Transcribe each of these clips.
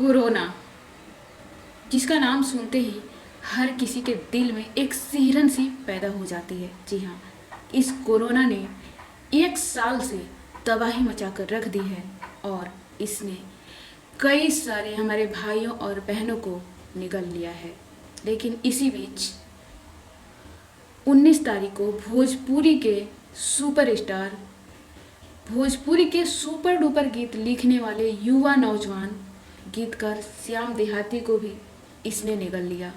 Corona, जिसका नाम सुनते ही हर किसी के दिल में एक सिहरन सी पैदा हो जाती है। जी हाँ, इस कोरोना ने 1 साल से तबाही मचा कर रख दी है और इसने कई सारे हमारे भाइयों और बहनों को निगल लिया है। लेकिन इसी बीच 19 तारीख को भोजपुरी के सुपर डुपर गीत लिखने वाले युवा नौजवान गीतकार श्याम देहाती को भी इसने निगल लिया।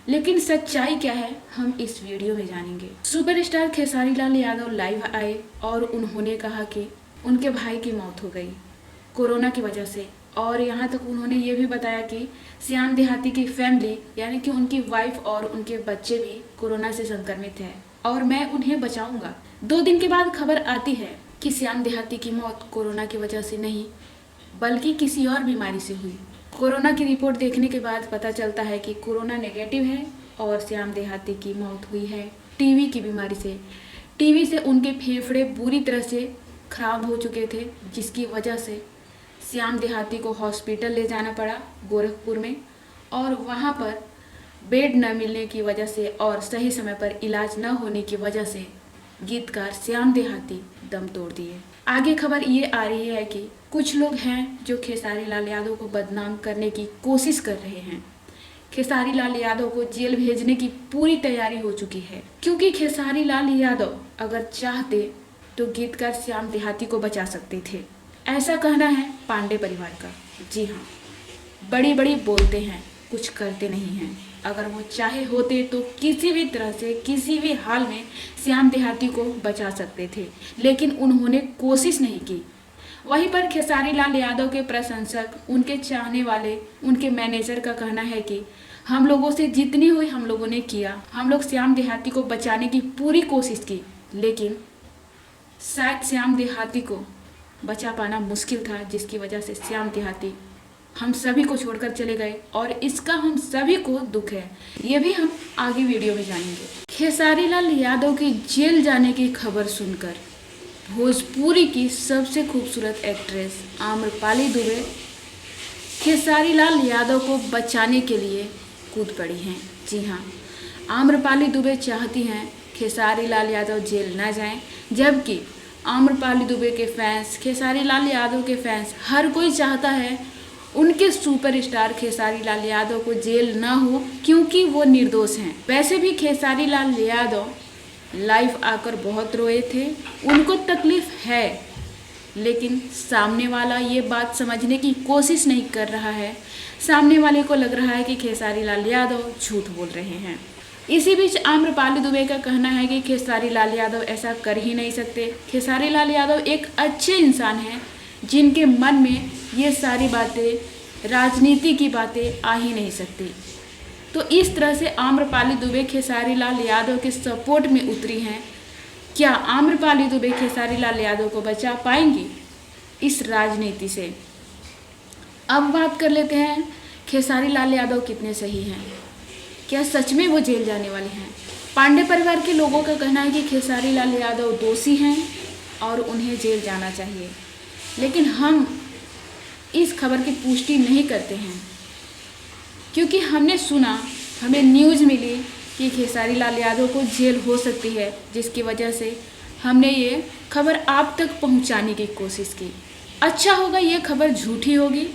लेकिन सच्चाई क्या है, हम इस वीडियो में जानेंगे। सुपरस्टार खेसारी लाल यादव लाइव आए और उन्होंने कहा कि उनके भाई की मौत हो गई कोरोना की वजह से, और यहाँ तक उन्होंने ये भी बताया कि श्याम देहाती की फैमिली यानी कि उनकी वाइफ और उनके बच्चे भी कोरोना से संक्रमित हैं और मैं उन्हें बचाऊंगा। 2 दिन के बाद खबर आती है कि श्याम देहाती की मौत कोरोना की वजह से नहीं बल्कि किसी और बीमारी से हुई। कोरोना की रिपोर्ट देखने के बाद पता चलता है कि कोरोना नेगेटिव है और श्याम देहाती की मौत हुई है टीबी की बीमारी से। टीबी से उनके फेफड़े बुरी तरह से खराब हो चुके थे, जिसकी वजह से श्याम देहाती को हॉस्पिटल ले जाना पड़ा गोरखपुर में, और वहाँ पर बेड न मिलने की वजह से और सही समय पर इलाज न होने की वजह से गीतकार श्याम देहाती दम तोड़ दिए। आगे खबर ये आ रही है कि कुछ लोग हैं जो खेसारी लाल यादव को बदनाम करने की कोशिश कर रहे हैं। खेसारी लाल यादव को जेल भेजने की पूरी तैयारी हो चुकी है, क्योंकि खेसारी लाल यादव अगर चाहते तो गीतकार श्याम देहाती को बचा सकते थे। ऐसा कहना है पांडे परिवार का। जी हाँ, बड़ी बड़ी बोलते हैं, कुछ करते नहीं हैं। अगर वो चाहे होते तो किसी भी तरह से किसी भी हाल में श्याम देहाती को बचा सकते थे, लेकिन उन्होंने कोशिश नहीं की। वहीं पर खेसारी लाल यादव के प्रशंसक, उनके चाहने वाले, उनके मैनेजर का कहना है कि हम लोगों से जितनी हुई हम लोगों ने किया। हम लोग श्याम देहाती को बचाने की पूरी कोशिश की, लेकिन शायद श्याम देहाती को बचा पाना मुश्किल था, जिसकी वजह से श्याम देहाती हम सभी को छोड़कर चले गए और इसका हम सभी को दुख है। ये भी हम आगे वीडियो में जानेंगे। खेसारी लाल यादव की जेल जाने की खबर सुनकर भोजपुरी की सबसे खूबसूरत एक्ट्रेस आम्रपाली दुबे खेसारी लाल यादव को बचाने के लिए कूद पड़ी हैं। जी हाँ, आम्रपाली दुबे चाहती हैं खेसारी लाल यादव जेल ना जाएं, जबकि आम्रपाली दुबे के फैंस, खेसारी लाल यादव के फैंस, हर कोई चाहता है उनके सुपरस्टार खेसारी लाल यादव को जेल ना हो, क्योंकि वो निर्दोष हैं। वैसे भी खेसारी लाल यादव लाइव आकर बहुत रोए थे, उनको तकलीफ है, लेकिन सामने वाला ये बात समझने की कोशिश नहीं कर रहा है। सामने वाले को लग रहा है कि खेसारी लाल यादव झूठ बोल रहे हैं। इसी बीच आम्रपाली दुबे का कहना है कि खेसारी लाल यादव ऐसा कर ही नहीं सकते। खेसारी लाल यादव एक अच्छे इंसान हैं, जिनके मन में ये सारी बातें, राजनीति की बातें आ ही नहीं सकती। तो इस तरह से आम्रपाली दुबे खेसारी लाल यादव के सपोर्ट में उतरी हैं। क्या आम्रपाली दुबे खेसारी लाल यादव को बचा पाएंगी इस राजनीति से? अब बात कर लेते हैं, खेसारी लाल यादव कितने सही हैं? क्या सच में वो जेल जाने वाले हैं? पांडे परिवार के लोगों का कहना है कि खेसारी लाल यादव दोषी हैं और उन्हें जेल जाना चाहिए, लेकिन हम इस खबर की पुष्टि नहीं करते हैं, क्योंकि हमने सुना, हमें न्यूज़ मिली कि खेसारी लाल यादव को जेल हो सकती है, जिसकी वजह से हमने ये खबर आप तक पहुंचाने की कोशिश की। अच्छा होगा ये खबर झूठी होगी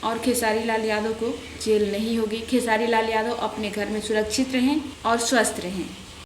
और खेसारी लाल यादव को जेल नहीं होगी। खेसारी लाल यादव अपने घर में सुरक्षित रहें और स्वस्थ रहें।